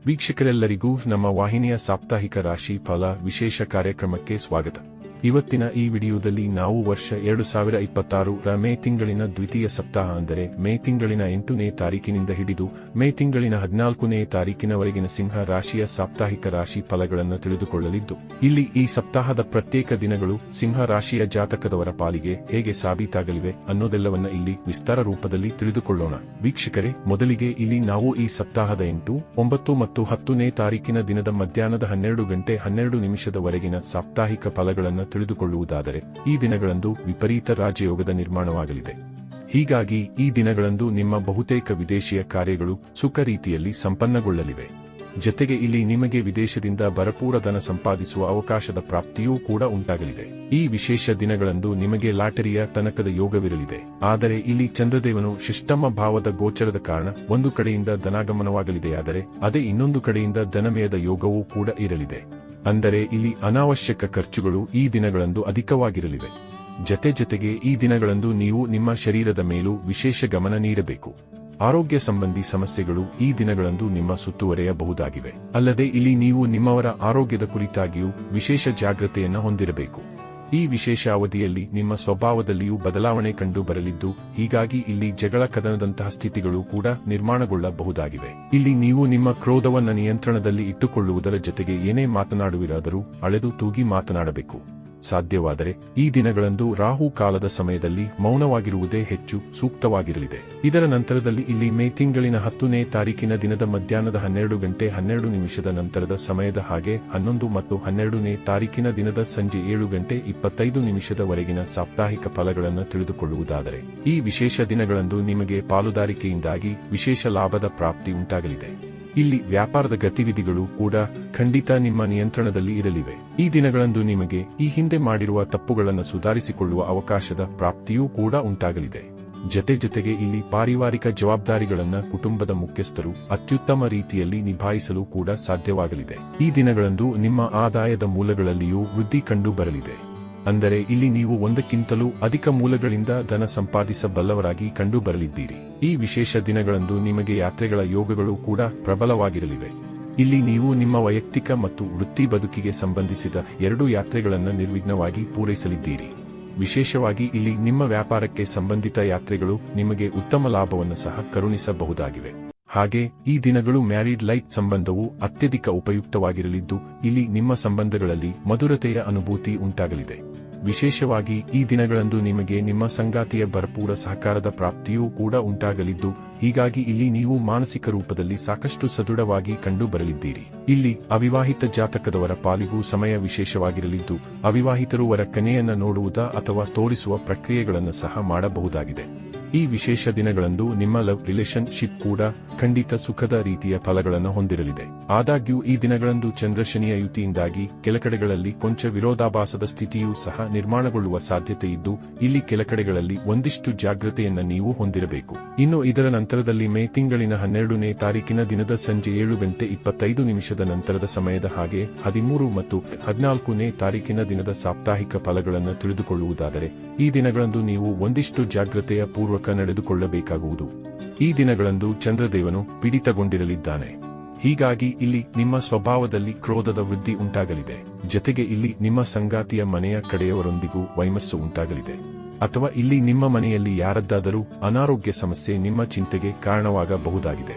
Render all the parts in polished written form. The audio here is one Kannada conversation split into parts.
ವೀಕ್ಷಕರೆಲ್ಲರಿಗೂ ನಮ್ಮ ವಾಹಿನಿಯ ಸಾಪ್ತಾಹಿಕ ರಾಶಿ ಫಲ ವಿಶೇಷ ಕಾರ್ಯಕ್ರಮಕ್ಕೆ ಸ್ವಾಗತ. ಇವತ್ತಿನ ಈ ವಿಡಿಯೋದಲ್ಲಿ ನಾವು ವರ್ಷ 2026 ರ ಮೇ ತಿಂಗಳಿನ ದ್ವಿತೀಯ ಸಪ್ತಾಹ ಅಂದರೆ ಮೇ ತಿಂಗಳಿನ 8ನೇ ತಾರೀಕಿನಿಂದ ಹಿಡಿದು ಮೇ ತಿಂಗಳಿನ 14ನೇ ತಾರೀಕಿನವರೆಗಿನ ಸಿಂಹ ರಾಶಿಯ ಸಾಪ್ತಾಹಿಕ ರಾಶಿ ಫಲಗಳನ್ನು ತಿಳಿದುಕೊಳ್ಳಲಿದ್ದು, ಇಲ್ಲಿ ಈ ಸಪ್ತಾಹದ ಪ್ರತ್ಯೇಕ ದಿನಗಳು ಸಿಂಹ ರಾಶಿಯ ಜಾತಕದವರ ಪಾಲಿಗೆ ಹೇಗೆ ಸಾಬೀತಾಗಲಿವೆ ಅನ್ನೋದೆಲ್ಲವನ್ನ ಇಲ್ಲಿ ವಿಸ್ತಾರ ರೂಪದಲ್ಲಿ ತಿಳಿದುಕೊಳ್ಳೋಣ. ವೀಕ್ಷಕರೇ, ಮೊದಲಿಗೆ ಇಲ್ಲಿ ನಾವು ಈ ಸಪ್ತಾಹದ 8, 9 ಮತ್ತು 10ನೇ ತಾರೀಕಿನ ದಿನದ ಮಧ್ಯಾಹ್ನದ 12:12 ಸಾಪ್ತಾಹಿಕ ಫಲಗಳನ್ನು ತಿಳಿದುಕೊಳ್ಳುವುದಾದರೆ, ಈ ದಿನಗಳಂದು ವಿಪರೀತ ರಾಜಯೋಗದ ನಿರ್ಮಾಣವಾಗಲಿದೆ. ಹೀಗಾಗಿ ಈ ದಿನಗಳಂದು ನಿಮ್ಮ ಬಹುತೇಕ ವಿದೇಶೀಯ ಕಾರ್ಯಗಳು ಸುಖ ರೀತಿಯಲ್ಲಿ ಸಂಪನ್ನಗೊಳ್ಳಲಿವೆ. ಜತೆಗೆ ಇಲ್ಲಿ ನಿಮಗೆ ವಿದೇಶದಿಂದ ಭರಪೂರ ಧನ ಸಂಪಾದಿಸುವ ಅವಕಾಶದ ಪ್ರಾಪ್ತಿಯೂ ಕೂಡ ಉಂಟಾಗಲಿದೆ. ಈ ವಿಶೇಷ ದಿನಗಳಂದು ನಿಮಗೆ ಲಾಟರಿಯ ತನಕದ ಯೋಗವಿರಲಿದೆ. ಆದರೆ ಇಲ್ಲಿ ಚಂದ್ರದೇವನು ಷಷ್ಠಮ ಭಾವದ ಗೋಚರದ ಕಾರಣ ಒಂದು ಕಡೆಯಿಂದ ಧನಾಗಮನವಾಗಲಿದೆಯಾದರೆ ಅದೇ ಇನ್ನೊಂದು ಕಡೆಯಿಂದ ಧನಮಯದ ಯೋಗವೂ ಕೂಡ ಇರಲಿದೆ. ಅಂದರೆ ಇಲ್ಲಿ ಅನಾವಶ್ಯಕ ಖರ್ಚುಗಳು ಈ ದಿನಗಳಂದು ಅಧಿಕವಾಗಿರಲಿವೆ. ಜತೆಗೆ ಈ ದಿನಗಳಂದು ನೀವು ನಿಮ್ಮ ಶರೀರದ ಮೇಲೂ ವಿಶೇಷ ಗಮನ ನೀಡಬೇಕು. ಆರೋಗ್ಯ ಸಂಬಂಧಿ ಸಮಸ್ಯೆಗಳು ಈ ದಿನಗಳಂದು ನಿಮ್ಮ ಸುತ್ತುವರೆಯಬಹುದಾಗಿವೆ. ಅಲ್ಲದೆ ಇಲ್ಲಿ ನೀವು ನಿಮ್ಮವರ ಆರೋಗ್ಯದ ಕುರಿತಾಗಿಯೂ ವಿಶೇಷ ಜಾಗೃತೆಯನ್ನು ಹೊಂದಿರಬೇಕು. ಈ ವಿಶೇಷ ಅವಧಿಯಲ್ಲಿ ನಿಮ್ಮ ಸ್ವಭಾವದಲ್ಲಿಯೂ ಬದಲಾವಣೆ ಕಂಡು ಬರಲಿದ್ದು, ಹೀಗಾಗಿ ಇಲ್ಲಿ ಜಗಳ ಕದನದಂತಹ ಸ್ಥಿತಿಗಳು ಕೂಡ ನಿರ್ಮಾಣಗೊಳ್ಳಬಹುದಾಗಿವೆ. ಇಲ್ಲಿ ನೀವು ನಿಮ್ಮ ಕ್ರೋಧವನ್ನು ನಿಯಂತ್ರಣದಲ್ಲಿ ಇಟ್ಟುಕೊಳ್ಳುವುದರ ಜತೆಗೆ ಏನೇ ಮಾತನಾಡುವಿರಾದರೂ ಅಳೆದು ತೂಗಿ ಮಾತನಾಡಬೇಕು. ಸಾಧ್ಯವಾದರೆ ಈ ದಿನಗಳಂದು ರಾಹು ಕಾಲದ ಸಮಯದಲ್ಲಿ ಮೌನವಾಗಿರುವುದೇ ಹೆಚ್ಚು ಸೂಕ್ತವಾಗಿರಲಿದೆ. ಇದರ ನಂತರದಲ್ಲಿ ಇಲ್ಲಿ ಮೇ ತಿಂಗಳಿನ 10ನೇ ತಾರೀಕಿನ ದಿನದ ಮಧ್ಯಾಹ್ನದ 12:12 ನಂತರದ ಸಮಯದ ಹಾಗೆ 11 ಮತ್ತು 12ನೇ ತಾರೀಕಿನ ದಿನದ ಸಂಜೆ 7:25 ಸಾಪ್ತಾಹಿಕ ಫಲಗಳನ್ನು ತಿಳಿದುಕೊಳ್ಳುವುದಾದರೆ, ಈ ವಿಶೇಷ ದಿನಗಳಂದು ನಿಮಗೆ ಪಾಲುದಾರಿಕೆಯಿಂದಾಗಿ ವಿಶೇಷ ಲಾಭದ ಪ್ರಾಪ್ತಿ ಉಂಟಾಗಲಿದೆ. ಇಲ್ಲಿ ವ್ಯಾಪಾರದ ಗತಿವಿಧಿಗಳು ಕೂಡ ಖಂಡಿತ ನಿಮ್ಮ ನಿಯಂತ್ರಣದಲ್ಲಿ ಇರಲಿವೆ. ಈ ದಿನಗಳಂದು ನಿಮಗೆ ಈ ಹಿಂದೆ ಮಾಡಿರುವ ತಪ್ಪುಗಳನ್ನು ಸುಧಾರಿಸಿಕೊಳ್ಳುವ ಅವಕಾಶದ ಪ್ರಾಪ್ತಿಯೂ ಕೂಡ ಉಂಟಾಗಲಿದೆ. ಜತೆಗೆ ಇಲ್ಲಿ ಪಾರಿವಾರಿಕ ಜವಾಬ್ದಾರಿಗಳನ್ನು ಕುಟುಂಬದ ಮುಖ್ಯಸ್ಥರು ಅತ್ಯುತ್ತಮ ರೀತಿಯಲ್ಲಿ ನಿಭಾಯಿಸಲು ಕೂಡ ಸಾಧ್ಯವಾಗಲಿದೆ. ಈ ದಿನಗಳಂದು ನಿಮ್ಮ ಆದಾಯದ ಮೂಲಗಳಲ್ಲಿಯೂ ವೃದ್ಧಿ ಕಂಡು ಬರಲಿದೆ. ಅಂದರೆ ಇಲ್ಲಿ ನೀವು ಒಂದಕ್ಕಿಂತಲೂ ಅಧಿಕ ಮೂಲಗಳಿಂದ ಧನ ಸಂಪಾದಿಸಬಲ್ಲವರಾಗಿ ಕಂಡು ಬರಲಿದ್ದೀರಿ. ಈ ವಿಶೇಷ ದಿನಗಳಂದು ನಿಮಗೆ ಯಾತ್ರೆಗಳ ಯೋಗಗಳು ಕೂಡ ಪ್ರಬಲವಾಗಿರಲಿವೆ. ಇಲ್ಲಿ ನೀವು ನಿಮ್ಮ ವೈಯಕ್ತಿಕ ಮತ್ತು ವೃತ್ತಿ ಬದುಕಿಗೆ ಸಂಬಂಧಿಸಿದ 2 ಯಾತ್ರೆಗಳನ್ನು ನಿರ್ವಿಘ್ನವಾಗಿ ಪೂರೈಸಲಿದ್ದೀರಿ. ವಿಶೇಷವಾಗಿ ಇಲ್ಲಿ ನಿಮ್ಮ ವ್ಯಾಪಾರಕ್ಕೆ ಸಂಬಂಧಿತ ಯಾತ್ರೆಗಳು ನಿಮಗೆ ಉತ್ತಮ ಲಾಭವನ್ನು ಸಹ ಕರುಣಿಸಬಹುದಾಗಿವೆ. ಹಾಗೆ ಈ ದಿನಗಳು ಮ್ಯಾರಿಡ್ ಲೈಫ್ ಸಂಬಂಧವು ಅತ್ಯಧಿಕ ಉಪಯುಕ್ತವಾಗಿರಲಿದ್ದು, ಇಲ್ಲಿ ನಿಮ್ಮ ಸಂಬಂಧಗಳಲ್ಲಿ ಮಧುರತೆಯ ಅನುಭೂತಿ ಉಂಟಾಗಲಿದೆ. ವಿಶೇಷವಾಗಿ ಈ ದಿನಗಳಂದು ನಿಮಗೆ ನಿಮ್ಮ ಸಂಗಾತಿಯ ಭರಪೂರ ಸಹಕಾರದ ಪ್ರಾಪ್ತಿಯೂ ಕೂಡ ಉಂಟಾಗಲಿದ್ದು, ಹೀಗಾಗಿ ಇಲ್ಲಿ ನೀವು ಮಾನಸಿಕ ರೂಪದಲ್ಲಿ ಸಾಕಷ್ಟು ಸದೃಢವಾಗಿ ಕಂಡು ಬರಲಿದ್ದೀರಿ. ಇಲ್ಲಿ ಅವಿವಾಹಿತ ಜಾತಕದವರ ಪಾಲಿಗೂ ಸಮಯ ವಿಶೇಷವಾಗಿರಲಿದ್ದು, ಅವಿವಾಹಿತರು ವರ ಕನ್ಯೆಯನ್ನ ನೋಡುವುದ ಅಥವಾ ತೋರಿಸುವ ಪ್ರಕ್ರಿಯೆಗಳನ್ನು ಸಹ ಮಾಡಬಹುದಾಗಿದೆ. ಈ ವಿಶೇಷ ದಿನಗಳಂದು ನಿಮ್ಮ ಲವ್ ರಿಲೇಶನ್ಶಿಪ್ ಕೂಡ ಖಂಡಿತ ಸುಖದ ರೀತಿಯ ಫಲಗಳನ್ನು ಹೊಂದಿರಲಿದೆ. ಆದಾಗ್ಯೂ ಈ ದಿನಗಳಂದು ಚಂದ್ರಶನಿಯ ಯುತಿಯಿಂದಾಗಿ ಕೆಲಕಡೆಗಳಲ್ಲಿ ಕೊಂಚ ವಿರೋಧಾಭಾಸದ ಸ್ಥಿತಿಯೂ ಸಹ ನಿರ್ಮಾಣಗೊಳ್ಳುವ ಸಾಧ್ಯತೆ ಇದ್ದು, ಇಲ್ಲಿ ಕೆಲಕಡೆಗಳಲ್ಲಿ ಒಂದಿಷ್ಟು ಜಾಗೃತೆಯನ್ನ ನೀವು ಹೊಂದಿರಬೇಕು. ಇನ್ನು ಇದರ ನಂತರದಲ್ಲಿ ಮೇ ತಿಂಗಳಿನ 12ನೇ ತಾರೀಕಿನ ದಿನದ ಸಂಜೆ 7:25 ನಂತರದ ಸಮಯದ ಹಾಗೆ 13 ಮತ್ತು 14ನೇ ತಾರೀಕಿನ ದಿನದ ಸಾಪ್ತಾಹಿಕ ಫಲಗಳನ್ನು ತಿಳಿದುಕೊಳ್ಳುವುದಾದರೆ, ಈ ದಿನಗಳಂದು ನೀವು ಒಂದಿಷ್ಟು ಜಾಗೃತೆಯ ಪೂರ್ವಕ ನಡೆದುಕೊಳ್ಳಬೇಕಾಗುವುದು. ಈ ದಿನಗಳಂದು ಚಂದ್ರದೇವನು ಪಿಡಿತಗೊಂಡಿರಲಿದ್ದಾನೆ. ಹೀಗಾಗಿ ಇಲ್ಲಿ ನಿಮ್ಮ ಸ್ವಭಾವದಲ್ಲಿ ಕ್ರೋಧದ ವೃದ್ಧಿ ಉಂಟಾಗಲಿದೆ. ಜತೆಗೆ ಇಲ್ಲಿ ನಿಮ್ಮ ಸಂಗಾತಿಯ ಮನೆಯ ಕಡೆಯವರೊಂದಿಗೂ ವೈಮಸ್ಸು ಉಂಟಾಗಲಿದೆ. ಅಥವಾ ಇಲ್ಲಿ ನಿಮ್ಮ ಮನೆಯಲ್ಲಿ ಯಾರದ್ದಾದರೂ ಅನಾರೋಗ್ಯ ಸಮಸ್ಯೆ ನಿಮ್ಮ ಚಿಂತೆಗೆ ಕಾರಣವಾಗಬಹುದಾಗಿದೆ.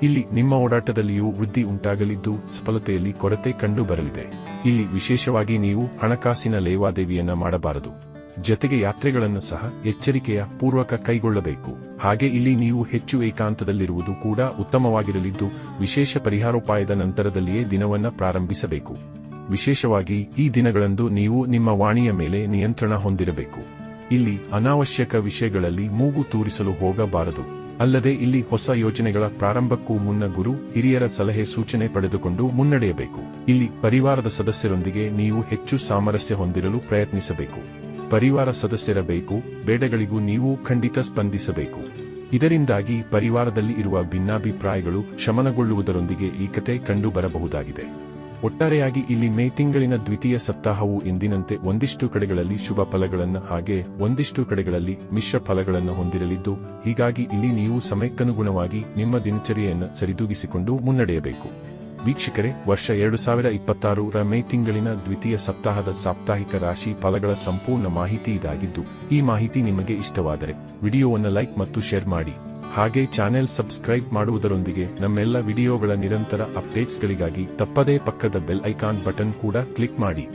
ಇಲ್ಲಿ ನಿಮ್ಮ ಓಡಾಟದಲ್ಲಿಯೂ ವೃದ್ಧಿ ಉಂಟಾಗಲಿದ್ದು, ಸಫಲತೆಯಲ್ಲಿ ಕೊರತೆ ಕಂಡು ಬರಲಿದೆ. ಇಲ್ಲಿ ವಿಶೇಷವಾಗಿ ನೀವು ಹಣಕಾಸಿನ ಲೇವಾದೇವಿಯನ್ನ ಮಾಡಬಾರದು. ಜತೆಗೆ ಯಾತ್ರೆಗಳನ್ನು ಸಹ ಎಚ್ಚರಿಕೆಯ ಪೂರ್ವಕ ಕೈಗೊಳ್ಳಬೇಕು. ಹಾಗೆ ಇಲ್ಲಿ ನೀವು ಹೆಚ್ಚು ಏಕಾಂತದಲ್ಲಿರುವುದು ಕೂಡ ಉತ್ತಮವಾಗಿರಲಿದ್ದು, ವಿಶೇಷ ಪರಿಹಾರೋಪಾಯದ ನಂತರದಲ್ಲಿಯೇ ದಿನವನ್ನ ಪ್ರಾರಂಭಿಸಬೇಕು. ವಿಶೇಷವಾಗಿ ಈ ದಿನಗಳಂದು ನೀವು ನಿಮ್ಮ ವಾಣಿಯ ಮೇಲೆ ನಿಯಂತ್ರಣ ಹೊಂದಿರಬೇಕು. ಇಲ್ಲಿ ಅನಾವಶ್ಯಕ ವಿಷಯಗಳಲ್ಲಿ ಮೂಗು ತೂರಿಸಲು ಹೋಗಬಾರದು. ಅಲ್ಲದೆ ಇಲ್ಲಿ ಹೊಸ ಯೋಜನೆಗಳ ಪ್ರಾರಂಭಕ್ಕೂ ಮುನ್ನ ಗುರು ಹಿರಿಯರ ಸಲಹೆ ಸೂಚನೆ ಪಡೆದುಕೊಂಡು ಮುನ್ನಡೆಯಬೇಕು. ಇಲ್ಲಿ ಪರಿವಾರದ ಸದಸ್ಯರೊಂದಿಗೆ ನೀವು ಹೆಚ್ಚು ಸಾಮರಸ್ಯ ಹೊಂದಿರಲು ಪ್ರಯತ್ನಿಸಬೇಕು. ಪರಿವಾರ ಸದಸ್ಯರ ಬೇಕು ಬೇಡಗಳಿಗೂ ನೀವು ಖಂಡಿತ ಸ್ಪಂದಿಸಬೇಕು. ಇದರಿಂದಾಗಿ ಪರಿವಾರದಲ್ಲಿ ಇರುವ ಭಿನ್ನಾಭಿಪ್ರಾಯಗಳು ಶಮನಗೊಳ್ಳುವುದರೊಂದಿಗೆ ಏಕತೆ ಕಂಡು ಬರಬಹುದಾಗಿದೆ. ಒಟ್ಟಾರೆಯಾಗಿ ಇಲ್ಲಿ ಮೇ ತಿಂಗಳಿನ ದ್ವಿತೀಯ ಸಪ್ತಾಹವು ಎಂದಿನಂತೆ ಒಂದಿಷ್ಟು ಕಡೆಗಳಲ್ಲಿ ಶುಭ ಫಲಗಳನ್ನು ಹಾಗೆ ಒಂದಿಷ್ಟು ಕಡೆಗಳಲ್ಲಿ ಮಿಶ್ರ ಫಲಗಳನ್ನು ಹೊಂದಿರಲಿದ್ದು, ಹೀಗಾಗಿ ಇಲ್ಲಿ ನೀವು ಸಮಯಕ್ಕನುಗುಣವಾಗಿ ನಿಮ್ಮ ದಿನಚರಿಯನ್ನು ಸರಿದೂಗಿಸಿಕೊಂಡು ಮುನ್ನಡೆಯಬೇಕು. ವೀಕ್ಷಕರೇ, ವರ್ಷ 2026ರ ಮೇ ತಿಂಗಳಿನ ದ್ವಿತೀಯ ಸಪ್ತಾಹದ ಸಾಪ್ತಾಹಿಕ ರಾಶಿ ಫಲಗಳ ಸಂಪೂರ್ಣ ಮಾಹಿತಿ ಇದಾಗಿದ್ದು, ಈ ಮಾಹಿತಿ ನಿಮಗೆ ಇಷ್ಟವಾದರೆ ವಿಡಿಯೋವನ್ನು ಲೈಕ್ ಮತ್ತು ಶೇರ್ ಮಾಡಿ. ಹಾಗೆ ಚಾನೆಲ್ ಸಬ್ಸ್ಕ್ರೈಬ್ ಮಾಡುವುದರೊಂದಿಗೆ ನಮ್ಮೆಲ್ಲ ವಿಡಿಯೋಗಳ ನಿರಂತರ ಅಪ್ಡೇಟ್ಸ್ಗಳಿಗಾಗಿ ತಪ್ಪದೇ ಪಕ್ಕದ ಬೆಲ್ ಐಕಾನ್ ಬಟನ್ ಕೂಡ ಕ್ಲಿಕ್ ಮಾಡಿ.